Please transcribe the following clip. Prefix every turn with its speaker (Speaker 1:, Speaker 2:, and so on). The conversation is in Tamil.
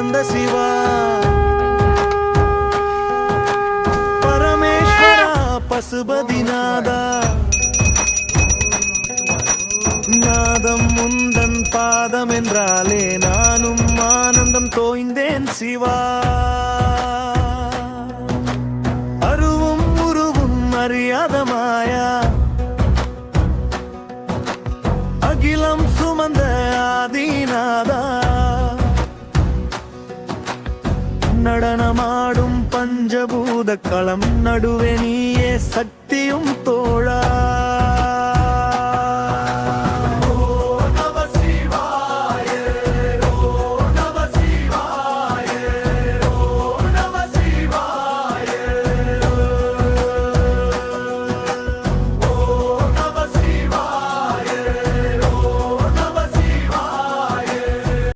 Speaker 1: பிறந்த சிவா பரமேஸ்வரா பசுபதிநாதா நாதம் முந்தன் பாதம் என்றாலே நானும் ஆனந்தம் தோய்ந்தேன் சிவா அருவும் உருவும் அறியாத மாயா அகிலம் சுமந்த ஆதிநாதா நடனமாடும் பஞ்சபூத களம் நடுவே நீயே சக்தியும் தோ